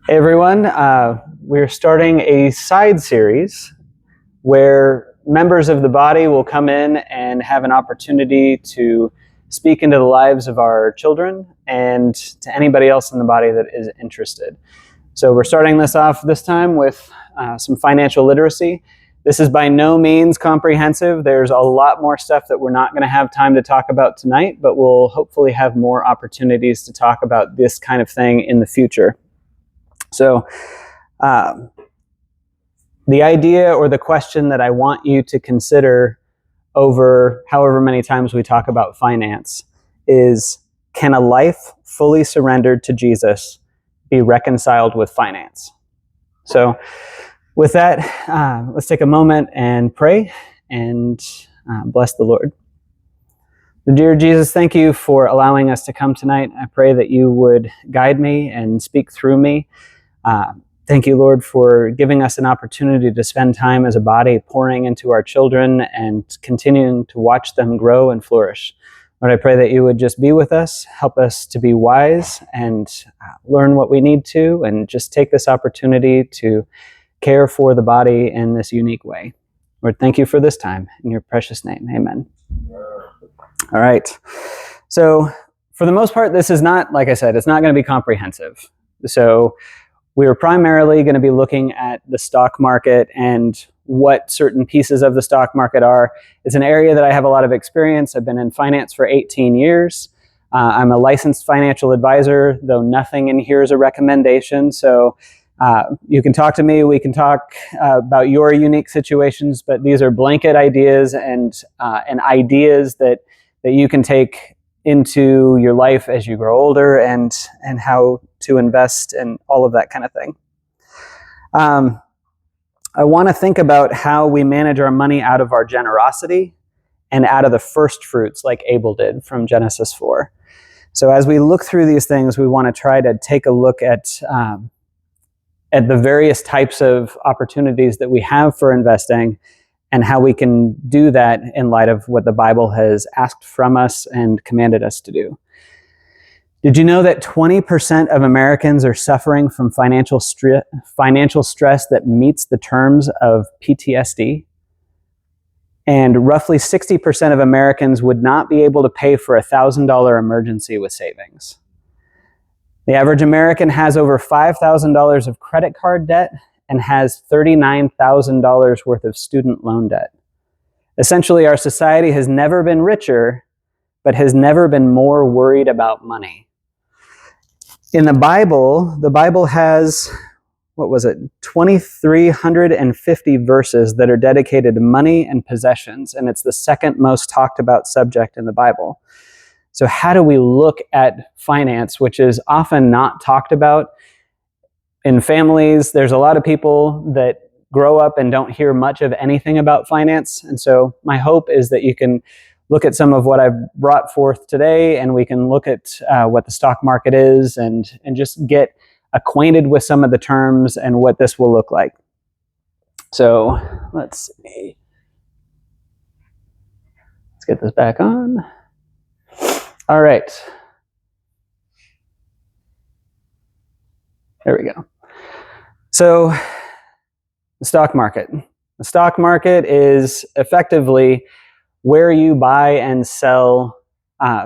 Hey everyone, we're starting a side series where members of the body will come in and have an opportunity to speak into the lives of our children and to anybody else in the body that is interested. So we're starting this off this time with some financial literacy. This is by no means comprehensive. There's a lot more stuff that we're not going to have time to talk about tonight, but we'll hopefully have more opportunities to talk about this kind of thing in the future. So the idea or the question that I want you to consider over however many times we talk about finance is, can a life fully surrendered to Jesus be reconciled with finance? So with that, let's take a moment and pray and bless the Lord. Dear Jesus, thank you for allowing us to come tonight. I pray that you would guide me and speak through me. Thank you, Lord, for giving us an opportunity to spend time as a body pouring into our children and continuing to watch them grow and flourish. Lord, I pray that you would just be with us, help us to be wise and learn what we need to, and just take this opportunity to care for the body in this unique way. Lord, thank you for this time. In your precious name, amen. All right. So for the most part, this is not, like I said, it's not going to be comprehensive. So we are primarily going to be looking at the stock market and what certain pieces of the stock market are. It's an area that I have a lot of experience. I've been in finance for 18 years. I'm a licensed financial advisor, though nothing in here is a recommendation. So you can talk to me. We can talk about your unique situations, but these are blanket ideas and ideas that you can take into your life as you grow older and how to invest and all of that kind of thing. I want to think about how we manage our money out of our generosity and out of the first fruits like Abel did from Genesis 4. So as we look through these things, we want to try to take a look at the various types of opportunities that we have for investing and how we can do that in light of what the Bible has asked from us and commanded us to do. Did you know that 20% of Americans are suffering from financial stress that meets the terms of PTSD? And roughly 60% of Americans would not be able to pay for a $1,000 emergency with savings. The average American has over $5,000 of credit card debt and has $39,000 worth of student loan debt. Essentially, our society has never been richer, but has never been more worried about money. In the Bible has, 2,350 verses that are dedicated to money and possessions, and it's the second most talked about subject in the Bible. So how do we look at finance, which is often not talked about in families? There's a lot of people that grow up and don't hear much of anything about finance. And so my hope is that you can look at some of what I've brought forth today, and we can look at what the stock market is and just get acquainted with some of the terms and what this will look like. So let's see. Let's get this back on. All right. There we go. So the stock market. The stock market is effectively where you buy and sell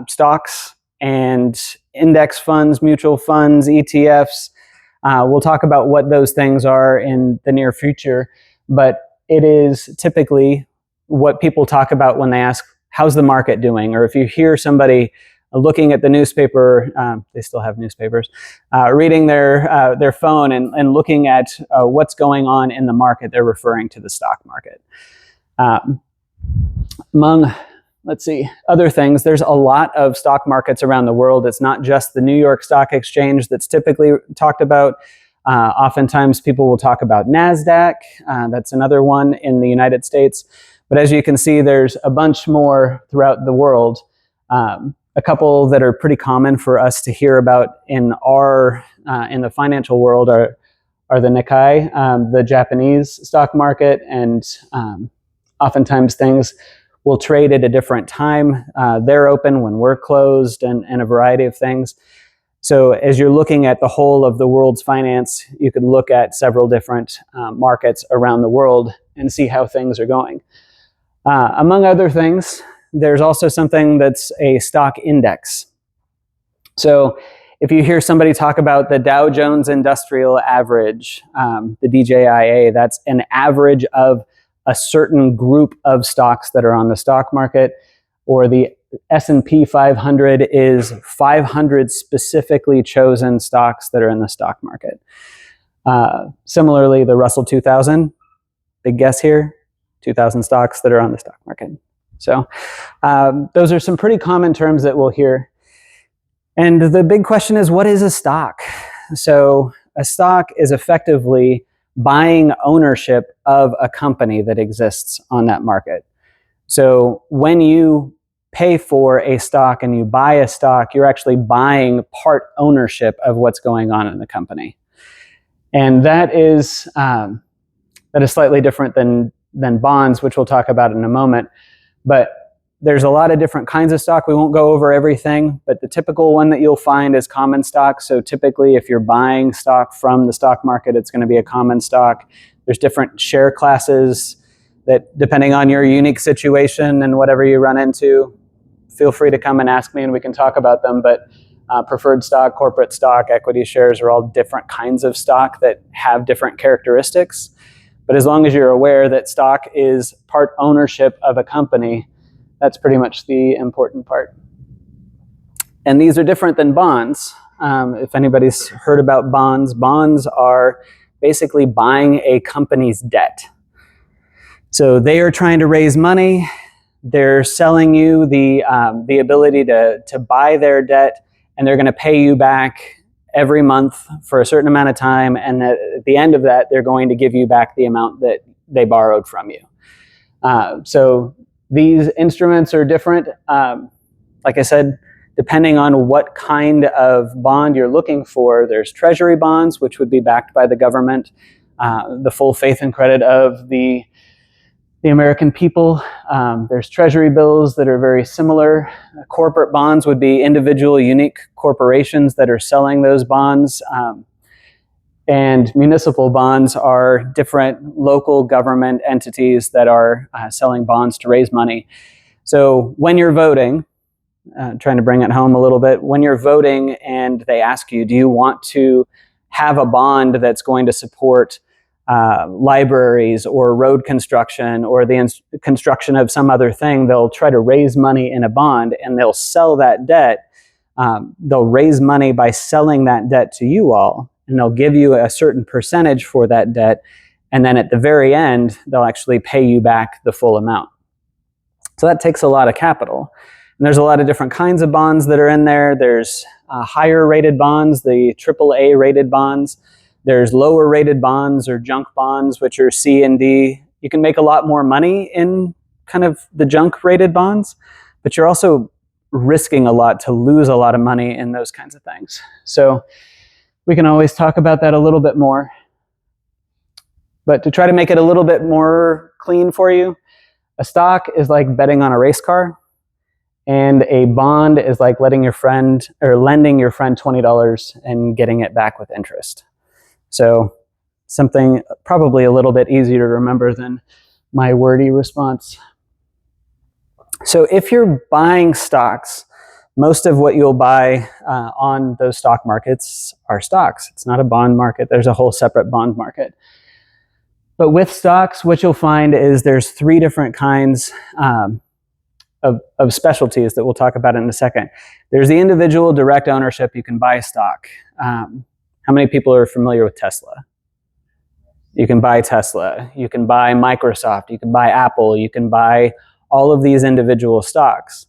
stocks and index funds, mutual funds, ETFs. We'll talk about what those things are in the near future, but it is typically what people talk about when they ask, how's the market doing? Or if you hear somebody looking at the newspaper, they still have newspapers, reading their phone and looking at what's going on in the market, they're referring to the stock market. Among, other things, there's a lot of stock markets around the world. It's not just the New York Stock Exchange that's typically talked about. Oftentimes people will talk about NASDAQ. That's another one in the United States. But as you can see, there's a bunch more throughout the world. A couple that are pretty common for us to hear about in the financial world are the Nikkei, the Japanese stock market, and oftentimes things will trade at a different time. They're open when we're closed, and a variety of things. So as you're looking at the whole of the world's finance, you could look at several different markets around the world and see how things are going. Among other things, there's also something that's a stock index. So if you hear somebody talk about the Dow Jones Industrial Average, the DJIA, that's an average of a certain group of stocks that are on the stock market, or the S&P 500 is 500 specifically chosen stocks that are in the stock market. Similarly, the Russell 2000, big guess here, 2,000 stocks that are on the stock market. So those are some pretty common terms that we'll hear. And the big question is, what is a stock? So a stock is effectively buying ownership of a company that exists on that market. So when you pay for a stock and you buy a stock, you're actually buying part ownership of what's going on in the company. And that is slightly different than bonds, which we'll talk about in a moment. But there's a lot of different kinds of stock. We won't go over everything, but the typical one that you'll find is common stock. So typically, if you're buying stock from the stock market, it's going to be a common stock. There's different share classes that, depending on your unique situation and whatever you run into, feel free to come and ask me and we can talk about them. But preferred stock, corporate stock, equity shares are all different kinds of stock that have different characteristics. But as long as you're aware that stock is part ownership of a company, that's pretty much the important part. And these are different than bonds. If anybody's heard about bonds, bonds are basically buying a company's debt. So they are trying to raise money. They're selling you the ability to buy their debt, and they're going to pay you back every month for a certain amount of time. And at the end of that, they're going to give you back the amount that they borrowed from you. So these instruments are different. Like I said, depending on what kind of bond you're looking for, there's treasury bonds, which would be backed by the government, the full faith and credit of the American people. There's treasury bills that are very similar. Corporate bonds would be individual, unique corporations that are selling those bonds. And municipal bonds are different local government entities that are selling bonds to raise money. So when you're voting, trying to bring it home a little bit, when you're voting and they ask you, do you want to have a bond that's going to support libraries or road construction or the construction of some other thing, they'll try to raise money in a bond and they'll sell that debt. They'll raise money by selling that debt to you all, and they'll give you a certain percentage for that debt. And then at the very end, they'll actually pay you back the full amount. So that takes a lot of capital. And there's a lot of different kinds of bonds that are in there. There's higher rated bonds, the AAA rated bonds. There's lower rated bonds or junk bonds, which are C and D. You can make a lot more money in kind of the junk rated bonds, but you're also risking a lot to lose a lot of money in those kinds of things. So we can always talk about that a little bit more. But to try to make it a little bit more clean for you, a stock is like betting on a race car, and a bond is like letting your friend or lending your friend $20 and getting it back with interest. So something probably a little bit easier to remember than my wordy response. So if you're buying stocks, most of what you'll buy on those stock markets are stocks. It's not a bond market. There's a whole separate bond market. But with stocks, what you'll find is there's three different kinds of specialties that we'll talk about in a second. There's the individual direct ownership. You can buy stock. How many people are familiar with Tesla? You can buy Tesla. You can buy Microsoft. You can buy Apple. You can buy all of these individual stocks.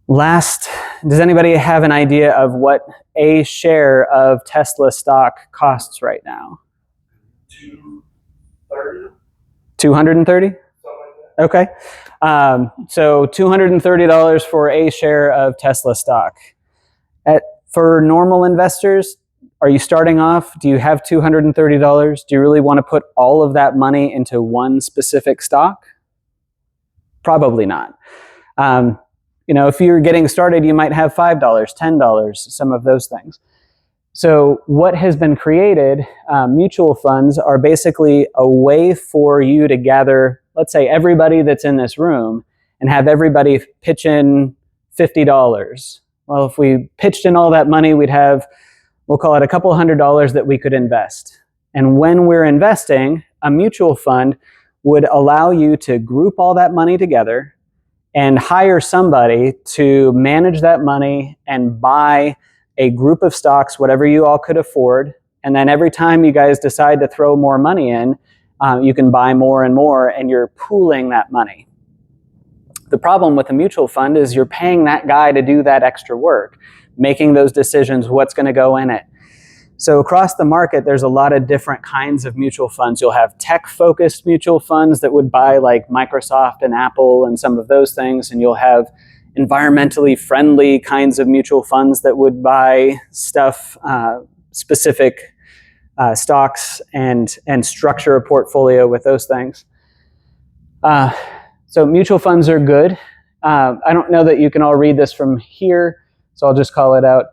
Last, does anybody have an idea of what a share of Tesla stock costs right now? $230. 230? Okay. So $230 for a share of Tesla stock. For normal investors, are you starting off? Do you have $230? Do you really want to put all of that money into one specific stock? Probably not. if you're getting started, you might have $5, $10, some of those things. So what has been created, mutual funds are basically a way for you to gather, let's say, everybody that's in this room and have everybody pitch in $50. Well, if we pitched in all that money, we'll call it a couple $100 that we could invest. And when we're investing, a mutual fund would allow you to group all that money together and hire somebody to manage that money and buy a group of stocks, whatever you all could afford. And then every time you guys decide to throw more money in, you can buy more and more, and you're pooling that money. The problem with a mutual fund is you're paying that guy to do that extra work, making those decisions, what's going to go in it. So across the market, there's a lot of different kinds of mutual funds. You'll have tech-focused mutual funds that would buy like Microsoft and Apple and some of those things, and you'll have environmentally friendly kinds of mutual funds that would buy stuff, specific stocks, and structure a portfolio with those things. So mutual funds are good. I don't know that you can all read this from here, so I'll just call it out.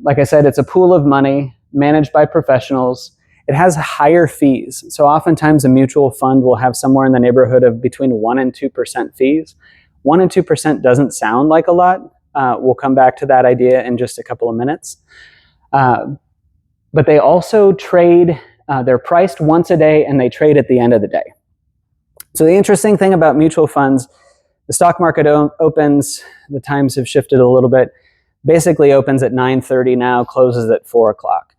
Like I said, it's a pool of money managed by professionals. It has higher fees. So oftentimes a mutual fund will have somewhere in the neighborhood of between 1 and 2% fees. 1 and 2% doesn't sound like a lot. We'll come back to that idea in just a couple of minutes. But they also trade, they're priced once a day, and they trade at the end of the day. So the interesting thing about mutual funds, the stock market opens, the times have shifted a little bit, basically opens at 9:30 now, closes at 4 o'clock.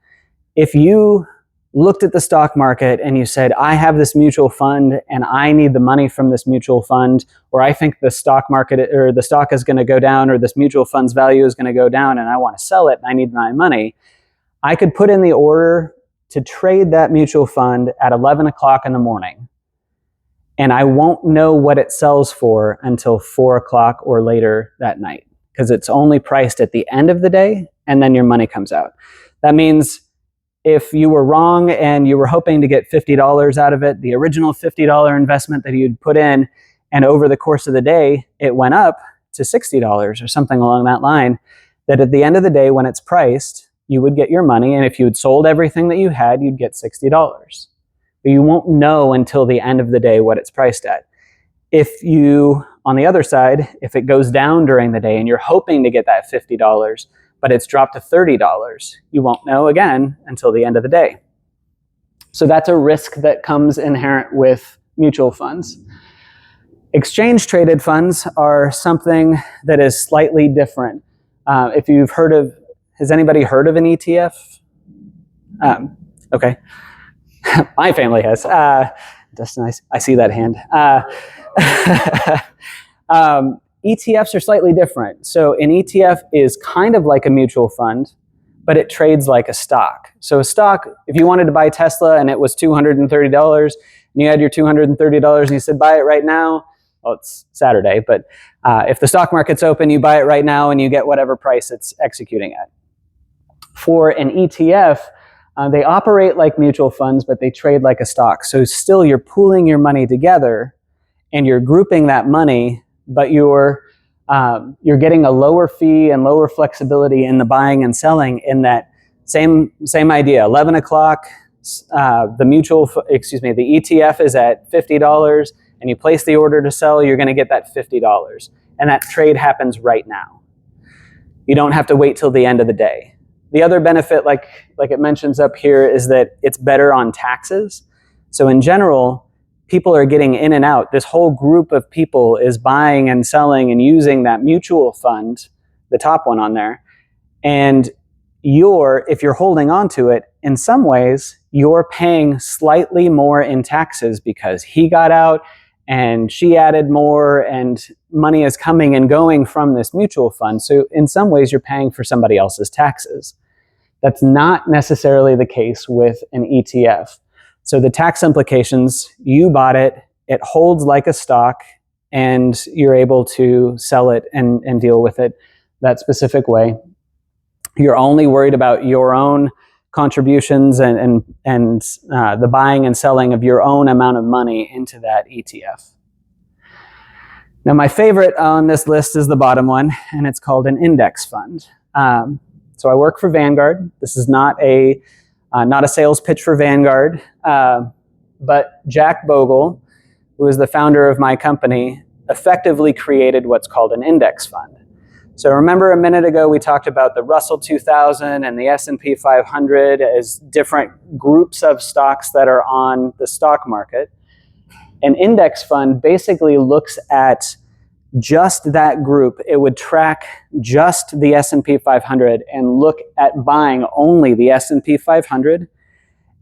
If you looked at the stock market and you said, I have this mutual fund and I need the money from this mutual fund, or I think the stock market or the stock is going to go down, or this mutual fund's value is going to go down and I want to sell it and I need my money, I could put in the order to trade that mutual fund at 11 o'clock in the morning. And I won't know what it sells for until 4 o'clock or later that night, because it's only priced at the end of the day, and then your money comes out. That means if you were wrong and you were hoping to get $50 out of it, the original $50 investment that you'd put in, and over the course of the day, it went up to $60 or something along that line, that at the end of the day, when it's priced, you would get your money, and if you had sold everything that you had, you'd get $60. But you won't know until the end of the day what it's priced at. If you, on the other side, if it goes down during the day and you're hoping to get that $50, but it's dropped to $30, you won't know again until the end of the day. So that's a risk that comes inherent with mutual funds. Exchange traded funds are something that is slightly different. If you've heard of, has anybody heard of an ETF? Okay. My family has. Dustin, I see that hand. ETFs are slightly different. So an ETF is kind of like a mutual fund, but it trades like a stock. So a stock, if you wanted to buy Tesla and it was $230, and you had your $230 and you said, buy it right now. Well, it's Saturday, but if the stock market's open, you buy it right now and you get whatever price it's executing at. For an ETF, they operate like mutual funds, but they trade like a stock. So still you're pooling your money together and you're grouping that money, but you're getting a lower fee and lower flexibility in the buying and selling in that same idea. 11 o'clock, the ETF is at $50 and you place the order to sell, you're going to get that $50. And that trade happens right now. You don't have to wait till the end of the day. The other benefit, like it mentions up here, is that it's better on taxes. So in general, people are getting in and out. This whole group of people is buying and selling and using that mutual fund, the top one on there. And if you're holding on to it, in some ways, you're paying slightly more in taxes because he got out and she added more and money is coming and going from this mutual fund. So in some ways, you're paying for somebody else's taxes. That's not necessarily the case with an ETF. So the tax implications, you bought it, it holds like a stock, and you're able to sell it and deal with it that specific way. You're only worried about your own contributions and the buying and selling of your own amount of money into that ETF. Now, my favorite on this list is the bottom one, and it's called an index fund. So I work for Vanguard. This is not a sales pitch for Vanguard, but Jack Bogle, who is the founder of my company, effectively created what's called an index fund. So remember a minute ago we talked about the Russell 2000 and the S&P 500 as different groups of stocks that are on the stock market. An index fund basically looks at just that group. It would track just the S&P 500 and look at buying only the S&P 500.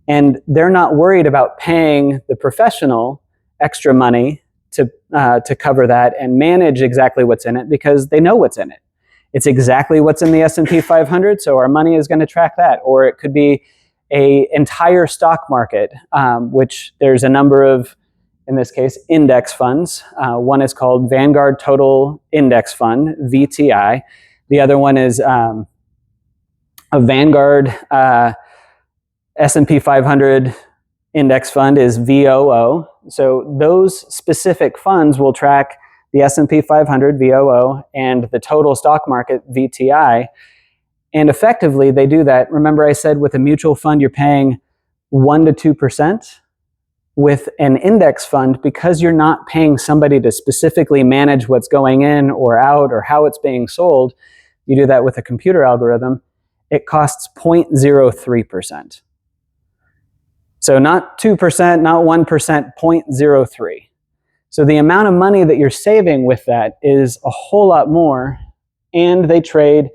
And they're not worried about paying the professional extra money to cover that and manage exactly what's in it, because they know what's in it. It's exactly what's in the S&P 500, so our money is going to track that. Or it could be an entire stock market, which there's a number of, in this case, index funds. One is called Vanguard Total Index Fund, VTI. The other one is a Vanguard S&P 500 Index Fund is VOO. So those specific funds will track the S&P 500 VOO and the total stock market VTI. And effectively, they do that. Remember I said with a mutual fund, you're paying 1% to 2%. With an index fund, because you're not paying somebody to specifically manage what's going in or out or how it's being sold, you do that with a computer algorithm, it costs 0.03%. So not 2%, not 1%, 0.03. So the amount of money that you're saving with that is a whole lot more, and they trade.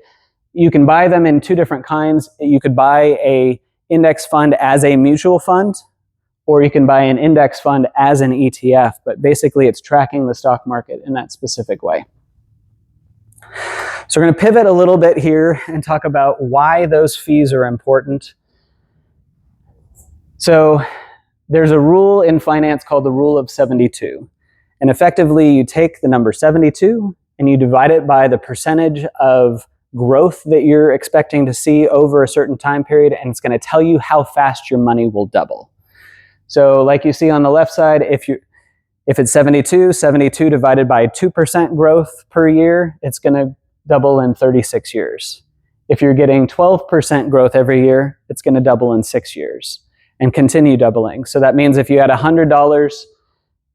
You can buy them in two different kinds. You could buy a index fund as a mutual fund, or you can buy an index fund as an ETF, but basically it's tracking the stock market in that specific way. So we're going to pivot a little bit here and talk about why those fees are important. So there's a rule in finance called the rule of 72. And effectively, you take the number 72 and you divide it by the percentage of growth that you're expecting to see over a certain time period, and it's going to tell you how fast your money will double. So like you see on the left side, if it's 72 divided by 2% growth per year, it's going to double in 36 years. If you're getting 12% growth every year, it's going to double in 6 years and continue doubling. So that means if you had $100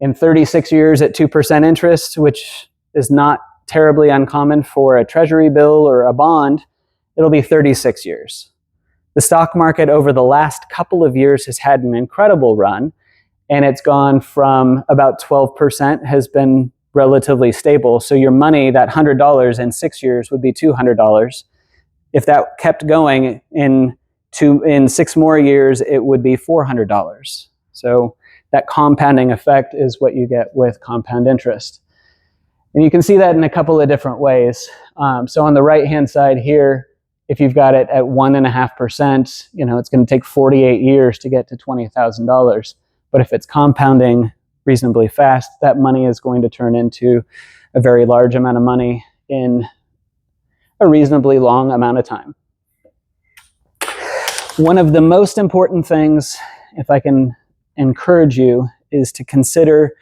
in 36 years at 2% interest, which is not terribly uncommon for a treasury bill or a bond, it'll be 36 years. The stock market over the last couple of years has had an incredible run, and it's gone from about 12% has been relatively stable. So your money, that $100 in 6 years would be $200. If that kept going in 6 more years, it would be $400. So that compounding effect is what you get with compound interest. And you can see that in a couple of different ways. So on the right-hand side here, if you've got it at 1.5%, it's going to take 48 years to get to $20,000. But if it's compounding reasonably fast, that money is going to turn into a very large amount of money in a reasonably long amount of time. One of the most important things, if I can encourage you, is to consider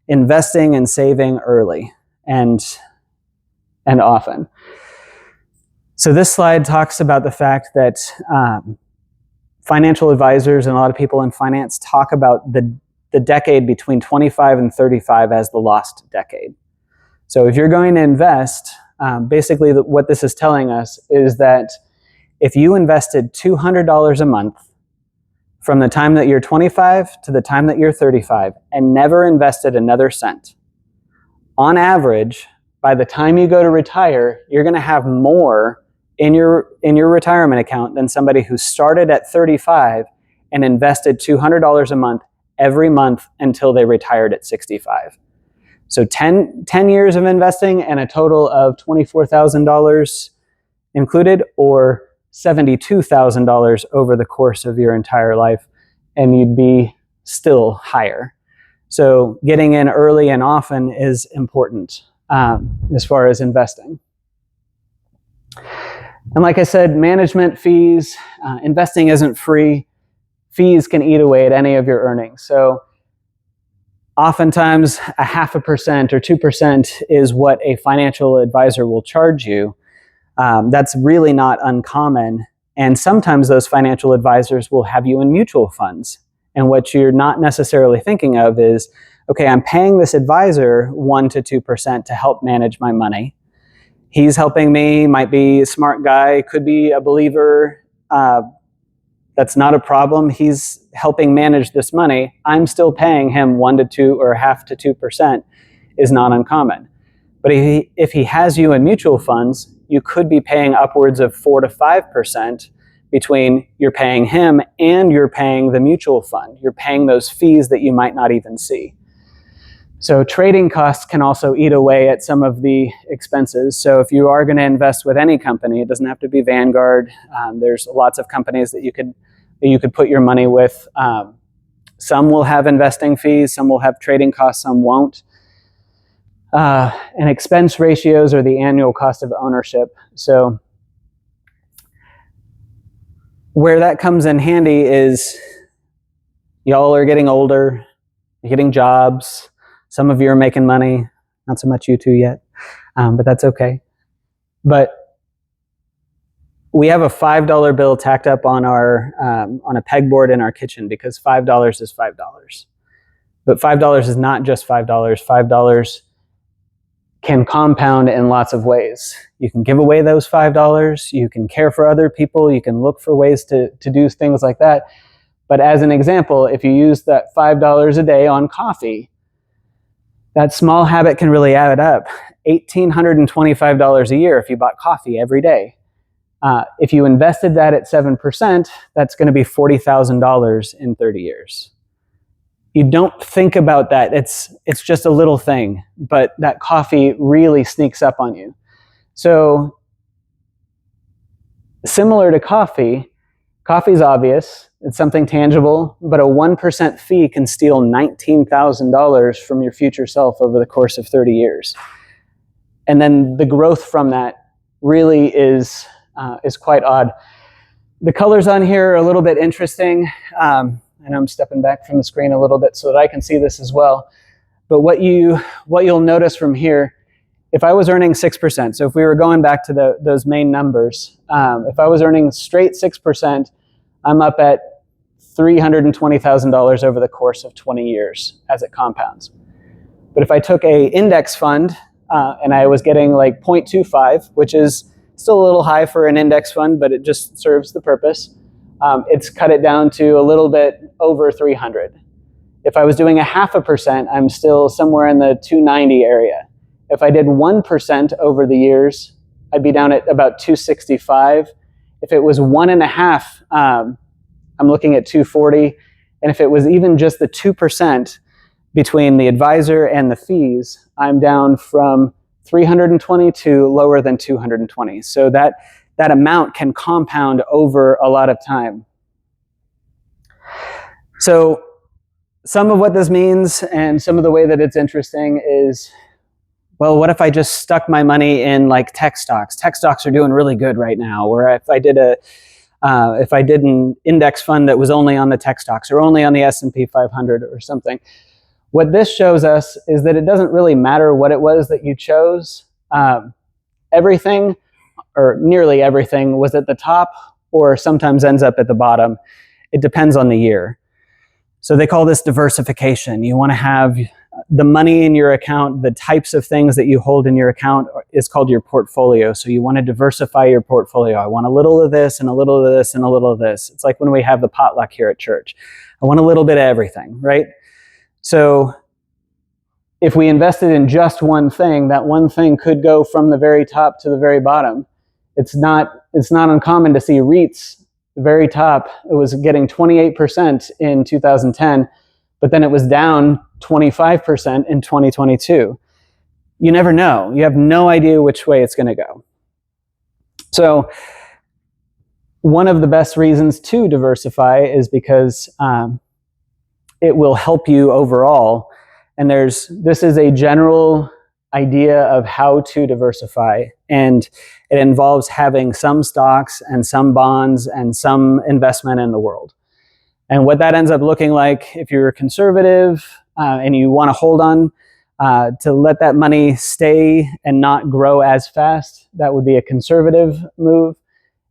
investing and saving early and often. So this slide talks about the fact that financial advisors and a lot of people in finance talk about the decade between 25 and 35 as the lost decade. So if you're going to invest, basically what this is telling us is that if you invested $200 a month from the time that you're 25 to the time that you're 35 and never invested another cent, on average, by the time you go to retire, you're going to have more in your retirement account than somebody who started at 35 and invested $200 a month every month until they retired at 65. So 10 years of investing and a total of $24,000 included, or $72,000 over the course of your entire life, and you'd be still higher. So getting in early and often is important as far as investing. And like I said, management fees, investing isn't free. Fees can eat away at any of your earnings. So Oftentimes, 0.5% or 2% is what a financial advisor will charge you. That's really not uncommon. And sometimes those financial advisors will have you in mutual funds. And what you're not necessarily thinking of is, okay, I'm paying this advisor 1 to 2% to help manage my money. He's helping me, might be a smart guy, could be a believer. That's not a problem. He's helping manage this money. I'm still paying him 1 to 2 or 0.5 to 2% is not uncommon. But if he has you in mutual funds, you could be paying upwards of 4 to 5% between you're paying him and you're paying the mutual fund. You're paying those fees that you might not even see. So trading costs can also eat away at some of the expenses. So if you are going to invest with any company, it doesn't have to be Vanguard. There's lots of companies that you could put your money with. Some will have investing fees, some will have trading costs, some won't. And expense ratios are the annual cost of ownership. So where that comes in handy is y'all are getting older, you're getting jobs. Some of you are making money, not so much you two yet, but that's okay. But we have a $5 bill tacked up on on a pegboard in our kitchen because $5 is $5. But $5 is not just $5. $5 can compound in lots of ways. You can give away those $5. You can care for other people. You can look for ways to do things like that. But as an example, if you use that $5 a day on coffee, that small habit can really add up. $1,825 a year if you bought coffee every day. If you invested that at 7%, that's going to be $40,000 in 30 years. You don't think about that. It's just a little thing, but that coffee really sneaks up on you. So similar to coffee is obvious. It's something tangible, but a 1% fee can steal $19,000 from your future self over the course of 30 years. And then the growth from that really is quite odd. The colors on here are a little bit interesting. And I'm stepping back from the screen a little bit so that I can see this as well. But what you'll notice from here, if I was earning 6%, so if we were going back to those main numbers, if I was earning straight 6%, I'm up at $320,000 over the course of 20 years as it compounds. But if I took a index fund and I was getting like 0.25, which is still a little high for an index fund, but it just serves the purpose. It's cut it down to a little bit over 300. If I was doing 0.5%, I'm still somewhere in the 290 area. If I did 1% over the years, I'd be down at about 265. If it was 1.5, I'm looking at 240. And if it was even just the 2% between the advisor and the fees, I'm down from 320 to lower than 220. So that amount can compound over a lot of time. So some of what this means and some of the way that it's interesting is, well, what if I just stuck my money in like tech stocks? Tech stocks are doing really good right now. Or if I did an index fund that was only on the tech stocks or only on the S&P 500 or something. What this shows us is that it doesn't really matter what it was that you chose. Everything, or nearly everything, was at the top or sometimes ends up at the bottom. It depends on the year. So they call this diversification. You want to have the money in your account, the types of things that you hold in your account is called your portfolio. So you want to diversify your portfolio. I want a little of this and a little of this and a little of this. It's like when we have the potluck here at church. I want a little bit of everything, right? So if we invested in just one thing, that one thing could go from the very top to the very bottom. It's not uncommon to see REITs, the very top, it was getting 28% in 2010, but then it was down 25% in 2022. You never know. You have no idea which way it's going to go. So one of the best reasons to diversify is because it will help you overall. And this is a general idea of how to diversify. And it involves having some stocks and some bonds and some investment in the world. And what that ends up looking like, if you're conservative, and you want to hold on to let that money stay and not grow as fast, that would be a conservative move.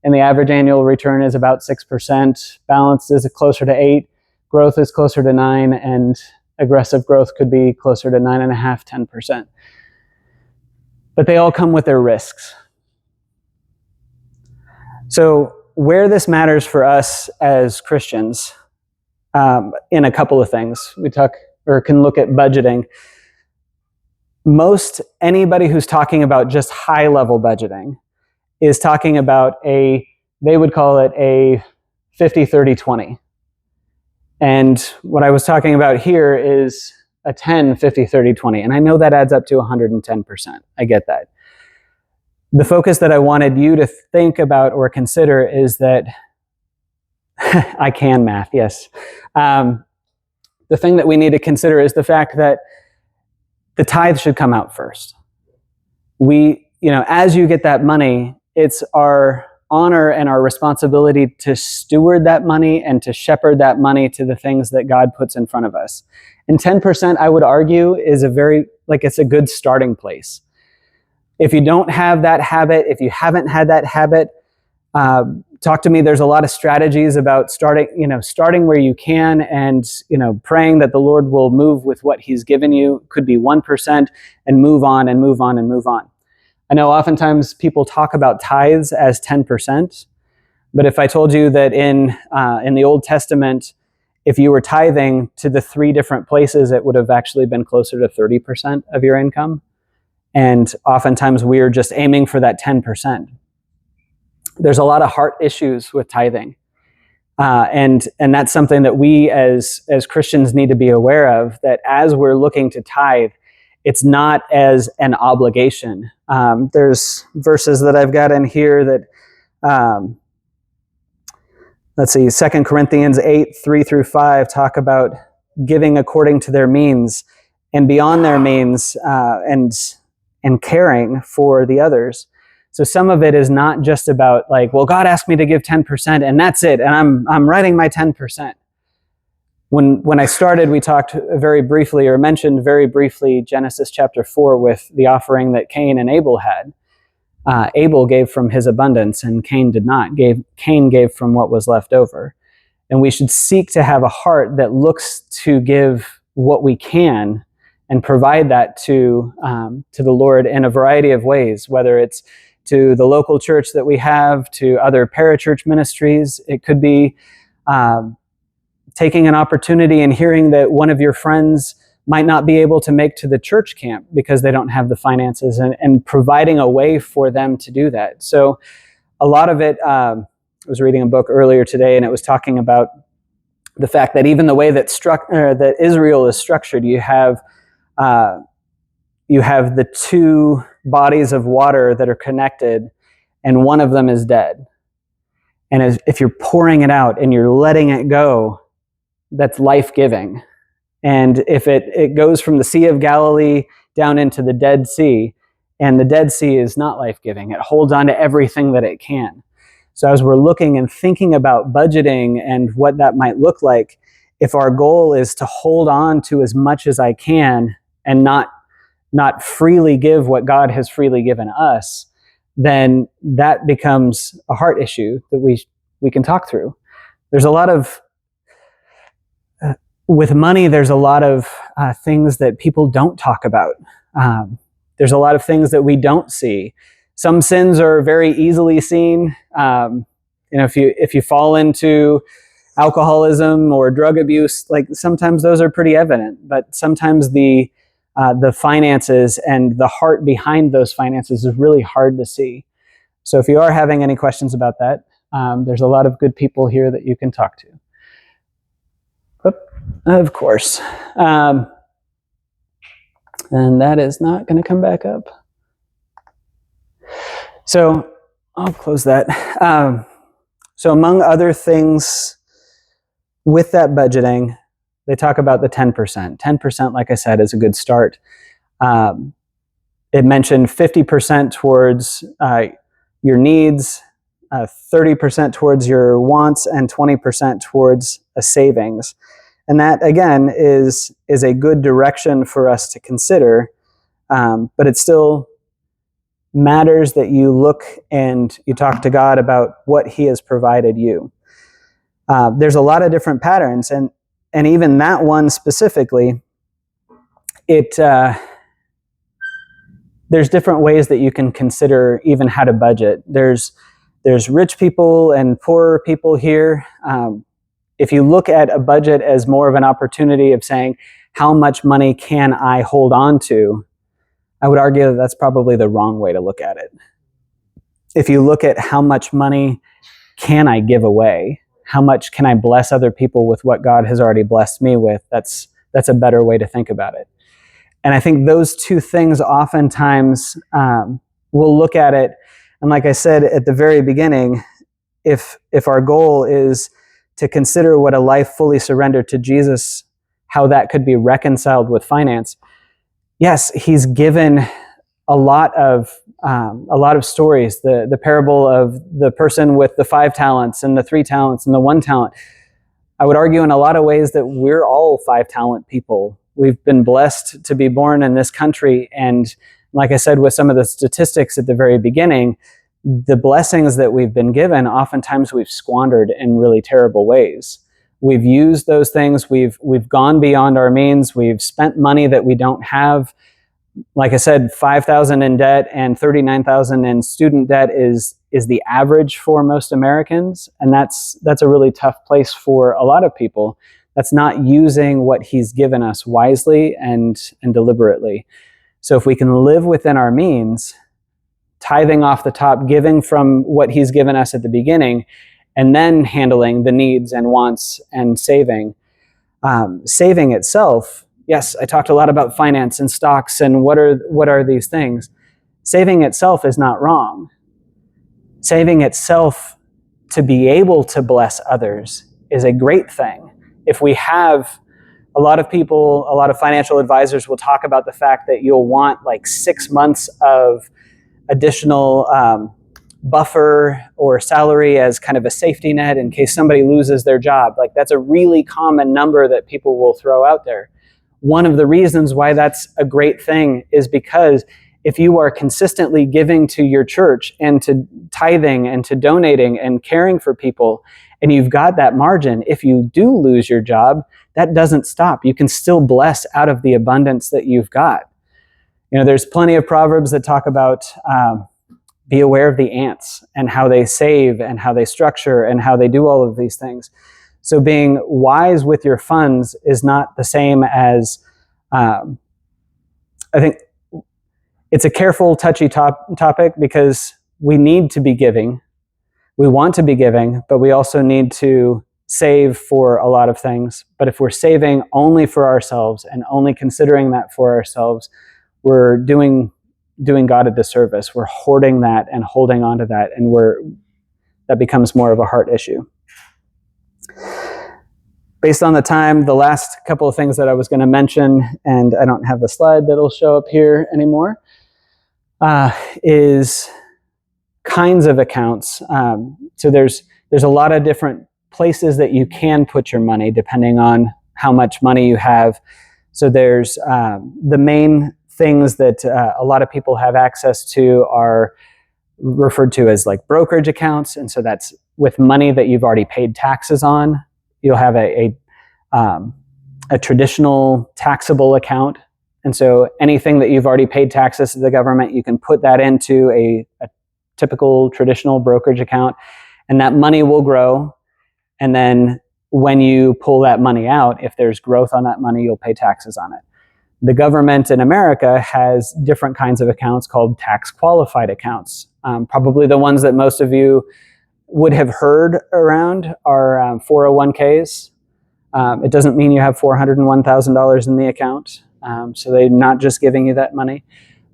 And the average annual return is about 6%. Balanced is closer to 8%. Growth is closer to 9%. And aggressive growth could be closer to 9.5%, 10%. But they all come with their risks. So where this matters for us as Christians, in a couple of things, we can look at budgeting. Most anybody who's talking about just high-level budgeting is talking about they would call it a 50-30-20. And what I was talking about here is a 10-50-30-20. And I know that adds up to 110%. I get that. The focus that I wanted you to think about or consider is that I can math, yes. The thing that we need to consider is the fact that the tithe should come out first. As you get that money, it's our honor and our responsibility to steward that money and to shepherd that money to the things that God puts in front of us. And 10%, I would argue, is it's a good starting place. If you don't have that habit, if you haven't had that habit, talk to me. There's a lot of strategies about starting where you can and, praying that the Lord will move with what He's given you. Could be 1% and move on and move on and move on. I know oftentimes people talk about tithes as 10%, but if I told you that in the Old Testament, if you were tithing to the 3 different places, it would have actually been closer to 30% of your income. And oftentimes we are just aiming for that 10%. There's a lot of heart issues with tithing. And that's something that we as Christians need to be aware of, that as we're looking to tithe, it's not as an obligation. There's verses that I've got in here that, let's see, 2 Corinthians 8:3-5 talk about giving according to their means and beyond their means, and caring for the others. So some of it is not just about God asked me to give 10% and that's it, and I'm writing my 10%. When I started, we talked very briefly, or mentioned very briefly, Genesis chapter 4 with the offering that Cain and Abel had. Abel gave from his abundance, and Cain did not. Cain gave from what was left over. And we should seek to have a heart that looks to give what we can and provide that to the Lord in a variety of ways, whether it's to the local church that we have, to other parachurch ministries. It could be taking an opportunity and hearing that one of your friends might not be able to make to the church camp because they don't have the finances, and providing a way for them to do that. So a lot of it, I was reading a book earlier today, and it was talking about the fact that even the way that Israel is structured, you have the 2 bodies of water that are connected, and one of them is dead. And if you're pouring it out and you're letting it go, that's life-giving. And if it goes from the Sea of Galilee down into the Dead Sea, and the Dead Sea is not life-giving, it holds on to everything that it can. So as we're looking and thinking about budgeting and what that might look like, if our goal is to hold on to as much as I can and not freely give what God has freely given us, then that becomes a heart issue that we can talk through. There's a lot of with money, there's a lot of things that people don't talk about. There's a lot of things that we don't see. Some sins are very easily seen. If you fall into alcoholism or drug abuse, sometimes those are pretty evident. But sometimes the finances and the heart behind those finances is really hard to see. So if you are having any questions about that, there's a lot of good people here that you can talk to. Of course. And that is not going to come back up. So I'll close that. So among other things with that budgeting, they talk about the 10%. 10%, like I said, is a good start. It mentioned 50% towards your needs, 30% towards your wants, and 20% towards a savings. And that, again, is a good direction for us to consider, but it still matters that you look and you talk to God about what he has provided you. There's a lot of different patterns, and even that one specifically, there's different ways that you can consider even how to budget. There's rich people and poorer people here. If you look at a budget as more of an opportunity of saying, how much money can I hold on to? I would argue that that's probably the wrong way to look at it. If you look at how much money can I give away, how much can I bless other people with what God has already blessed me with, that's a better way to think about it. And I think those two things oftentimes we'll look at it, and like I said at the very beginning, if our goal is to consider what a life fully surrendered to Jesus, how that could be reconciled with finance, yes, he's given a lot of stories. The parable of the person with the 5 talents and the 3 talents and the 1 talent. I would argue in a lot of ways that we're all 5-talent people. We've been blessed to be born in this country, and like I said with some of the statistics at the very beginning, the blessings that we've been given, oftentimes we've squandered in really terrible ways. We've used those things. We've gone beyond our means. We've spent money that we don't have. Like I said, $5,000 in debt and $39,000 in student debt is the average for most Americans, and that's a really tough place for a lot of people. That's not using what he's given us wisely and deliberately. So if we can live within our means, tithing off the top, giving from what he's given us at the beginning, and then handling the needs and wants and saving. Saving itself, yes, I talked a lot about finance and stocks and what are these things. Saving itself is not wrong. Saving itself to be able to bless others is a great thing. If we have a lot of people, a lot of financial advisors will talk about the fact that you'll want like 6 months of additional buffer or salary as kind of a safety net in case somebody loses their job. Like, that's a really common number that people will throw out there. One of the reasons why that's a great thing is because if you are consistently giving to your church and to tithing and to donating and caring for people, and you've got that margin, if you do lose your job, that doesn't stop. You can still bless out of the abundance that you've got. You know, there's plenty of proverbs that talk about be aware of the ants and how they save and how they structure and how they do all of these things. So being wise with your funds is not the same as, I think it's a careful, touchy topic because we need to be giving. We want to be giving, but we also need to save for a lot of things. But if we're saving only for ourselves and only considering that for ourselves, we're doing God a disservice. We're hoarding that and holding on to that, and that becomes more of a heart issue. Based on the time, the last couple of things that I was going to mention, and I don't have the slide that'll show up here anymore, is kinds of accounts. So there's a lot of different places that you can put your money depending on how much money you have. So there's the main things that a lot of people have access to are referred to as like brokerage accounts. And so that's with money that you've already paid taxes on. You'll have a traditional taxable account. And so anything that you've already paid taxes to the government, you can put that into a typical traditional brokerage account, and that money will grow. And then when you pull that money out, if there's growth on that money, you'll pay taxes on it. The government in America has different kinds of accounts called tax qualified accounts. Probably the ones that most of you would have heard around are 401ks. It doesn't mean you have $401,000 in the account. So they're not just giving you that money.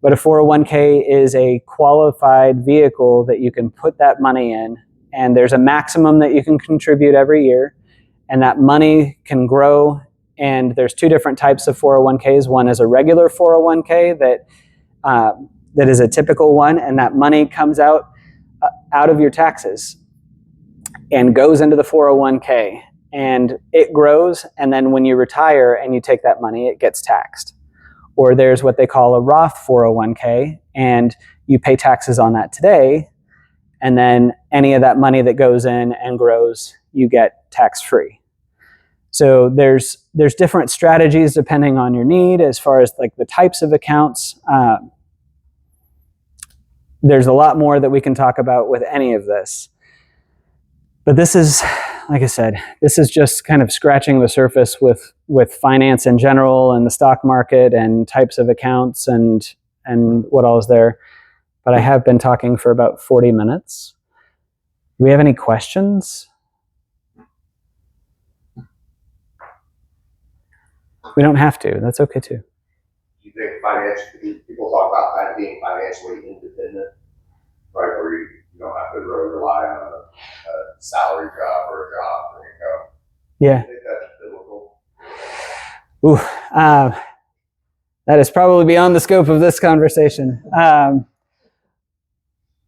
But a 401k is a qualified vehicle that you can put that money in, and there's a maximum that you can contribute every year, and that money can grow. And there's 2 different types of 401ks. One is a regular 401k that is a typical one, and that money comes out of your taxes and goes into the 401k. and it grows, and then when you retire and you take that money, it gets taxed. Or there's what they call a Roth 401k, and you pay taxes on that today, and then any of that money that goes in and grows, you get tax-free. So there's different strategies depending on your need as far as like the types of accounts. There's a lot more that we can talk about with any of this. But this is, like I said, this is just kind of scratching the surface with finance in general and the stock market and types of accounts and what all is there. But I have been talking for about 40 minutes. Do we have any questions? We don't have to. That's okay too. You think people talk about being financially independent, right? Where you don't have to really rely on a salary job or a job for income. Yeah. Do you think that's biblical? Ooh, that is probably beyond the scope of this conversation.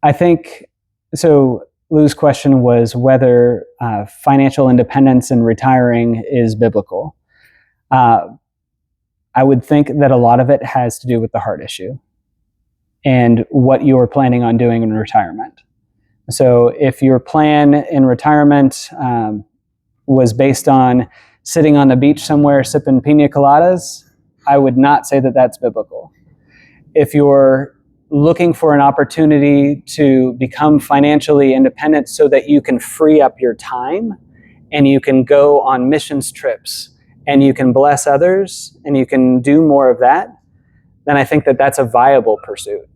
I think, so Lou's question was whether financial independence and retiring is biblical. I would think that a lot of it has to do with the heart issue and what you're planning on doing in retirement. So if your plan in retirement was based on sitting on the beach somewhere sipping pina coladas, I would not say that that's biblical. If you're looking for an opportunity to become financially independent so that you can free up your time and you can go on missions trips and you can bless others and you can do more of that, then I think that that's a viable pursuit.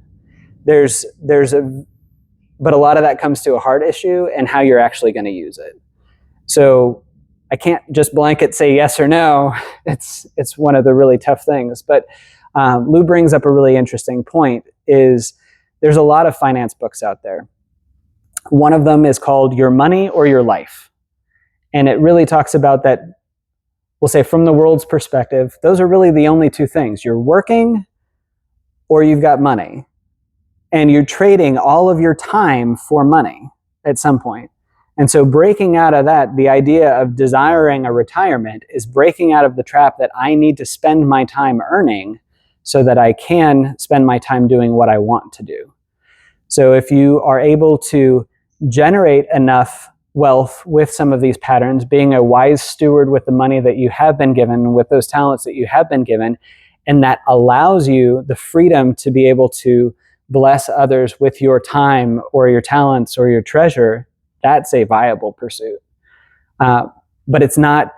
But a lot of that comes to a heart issue and how you're actually going to use it. So I can't just blanket say yes or no. It's one of the really tough things. But Lou brings up a really interesting point, is there's a lot of finance books out there. One of them is called Your Money or Your Life. And it really talks about that, we'll say from the world's perspective, those are really the only two things. You're working or you've got money. And you're trading all of your time for money at some point. And so breaking out of that, the idea of desiring a retirement is breaking out of the trap that I need to spend my time earning so that I can spend my time doing what I want to do. So if you are able to generate enough wealth with some of these patterns, being a wise steward with the money that you have been given, with those talents that you have been given, and that allows you the freedom to be able to bless others with your time or your talents or your treasure, that's a viable pursuit. But it's not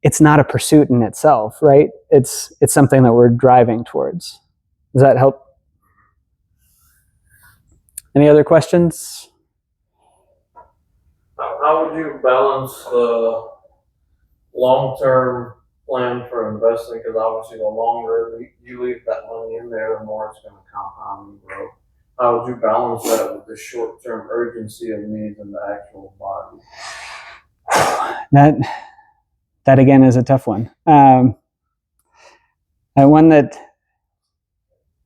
a pursuit in itself, right? It's something that we're driving towards. Does that help? Any other questions? How would you balance the long-term plan for investing? Because obviously the longer you leave that money in there, the more it's going to compound and grow. How would you balance that with the short-term urgency of needs in the actual body? That again is a tough one. And one that,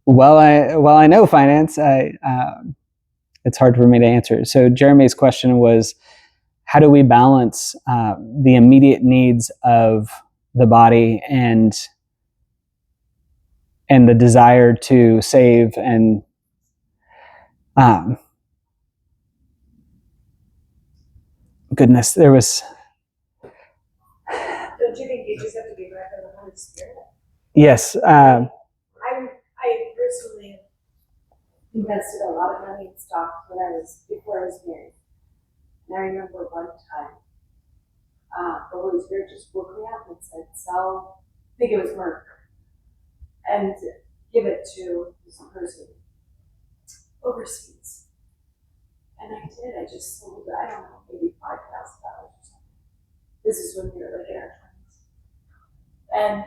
while I know finance, it's hard for me to answer. So Jeremy's question was, how do we balance the immediate needs of the body and the desire to save and goodness, there was. Don't you think you just have to be led by the Holy Spirit? Yes. I personally invested a lot of money in stocks before I was married. And I remember one time, the Holy Spirit just woke me up and said, sell, I think it was Merck, and give it to this person overseas. And I did. I just sold, I don't know, maybe $5,000 or something. This is when we were like in our 20s. And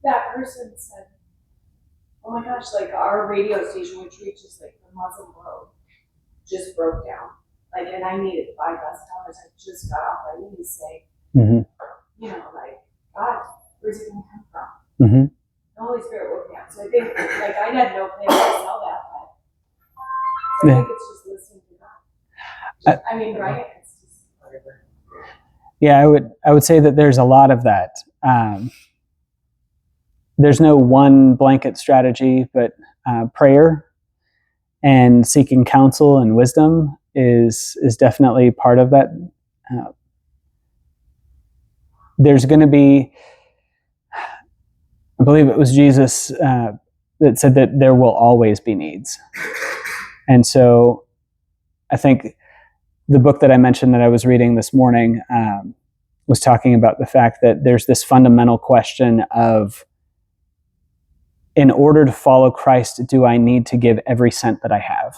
that person said, oh my gosh, like our radio station, which reaches like the Muslim world, just broke down. Like, and I needed $5,000. I just got off my knees saying, you know, like, God, where's it going to come from? Mm-hmm. The Holy Spirit woke me up. So I think, like, I had no plan to sell that, but I think it's just listening to God. I mean, right? It's just, Yeah, I would say that there's a lot of that. There's no one blanket strategy, but prayer and seeking counsel and wisdom is definitely part of that. There's going to be, I believe it was Jesus that said that there will always be needs. And so I think the book that I mentioned that I was reading this morning was talking about the fact that there's this fundamental question of, in order to follow Christ, do I need to give every cent that I have?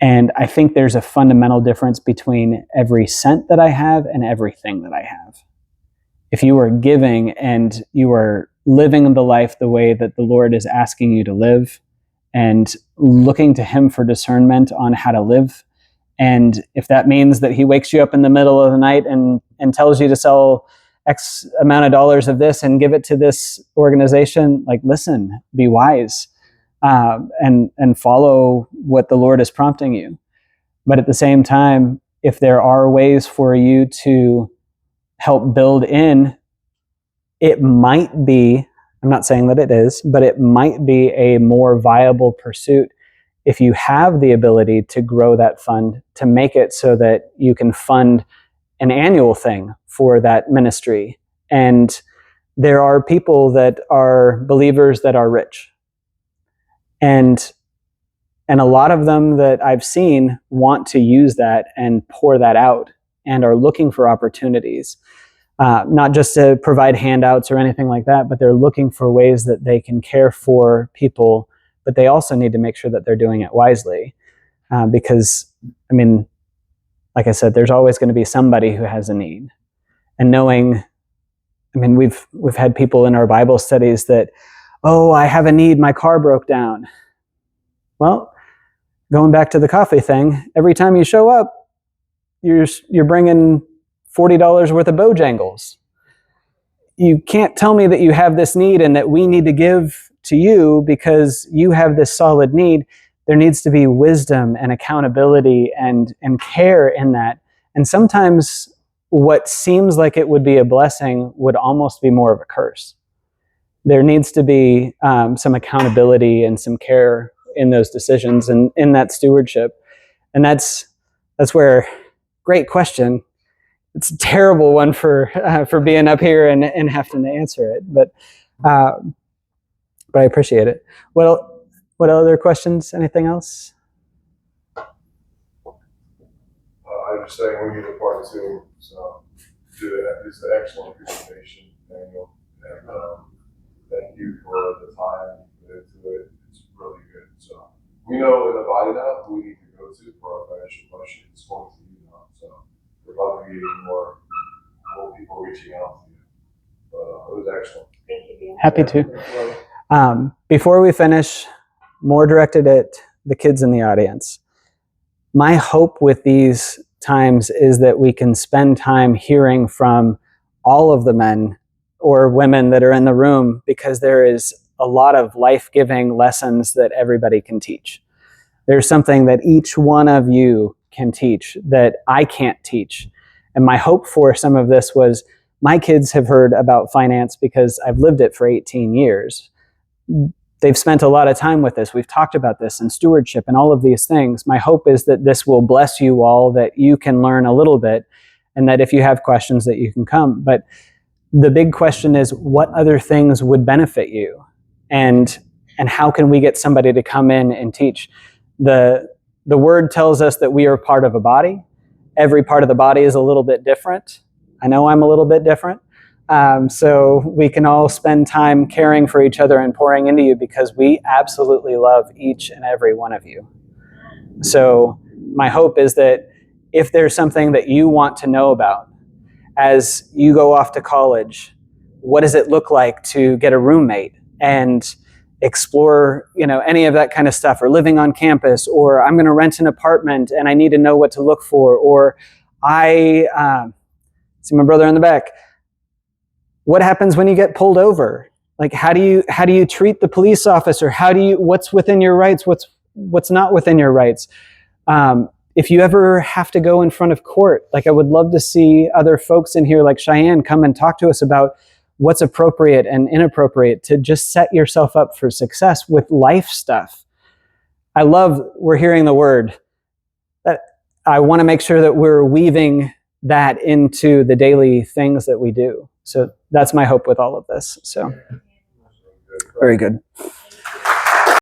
And I think there's a fundamental difference between every cent that I have and everything that I have. If you are giving and you are living the life the way that the Lord is asking you to live and looking to Him for discernment on how to live, and if that means that He wakes you up in the middle of the night and tells you to sell X amount of dollars of this and give it to this organization, like, listen, be wise, and follow what the Lord is prompting you. But at the same time, if there are ways for you to help build in, it might be, I'm not saying that it is, but it might be a more viable pursuit if you have the ability to grow that fund, to make it so that you can fund an annual thing for that ministry. And there are people that are believers that are rich. And a lot of them that I've seen want to use that and pour that out and are looking for opportunities, not just to provide handouts or anything like that, but they're looking for ways that they can care for people, but they also need to make sure that they're doing it wisely. Because, I mean, like I said, there's always going to be somebody who has a need. And knowing, I mean, we've had people in our Bible studies that, oh, I have a need, my car broke down. Well, going back to the coffee thing, every time you show up, you're bringing $40 worth of Bojangles. You can't tell me that you have this need and that we need to give to you because you have this solid need. There needs to be wisdom and accountability and care in that. And sometimes what seems like it would be a blessing would almost be more of a curse. There needs to be some accountability and some care in those decisions and in that stewardship. And that's where, great question. It's a terrible one for being up here and having to answer it, but I appreciate it. What other questions? Anything else? I was saying we need a part two, so it's an excellent presentation, Daniel, and thank you for the time into it. It's really good. So we know in the body now who we need to go to for our financial questions. It's going to you now, so we're probably getting more people reaching out to you. But it was excellent. Thank you. Happy to. Before we finish, more directed at the kids in the audience. My hope with these times is that we can spend time hearing from all of the men or women that are in the room, because there is a lot of life-giving lessons that everybody can teach. There's something that each one of you can teach that I can't teach. And my hope for some of this was, my kids have heard about finance because I've lived it for 18 years. They've spent a lot of time with this. We've talked about this and stewardship and all of these things. My hope is that this will bless you all, that you can learn a little bit, and that if you have questions that you can come. But the big question is, what other things would benefit you? And how can we get somebody to come in and teach? The word tells us that we are part of a body. Every part of the body is a little bit different. I know I'm a little bit different. So we can all spend time caring for each other and pouring into you, because we absolutely love each and every one of you. So my hope is that if there's something that you want to know about as you go off to college, what does it look like to get a roommate and explore, any of that kind of stuff, or living on campus, or I'm going to rent an apartment and I need to know what to look for, or I see my brother in the back. What happens when you get pulled over? Like, how do you treat the police officer? What's within your rights? What's not within your rights? if you ever have to go in front of court, like I would love to see other folks in here like Cheyenne come and talk to us about what's appropriate and inappropriate to just set yourself up for success with life stuff. I love we're hearing the word. I want to make sure that we're weaving that into the daily things that we do. So that's my hope with all of this. So very good.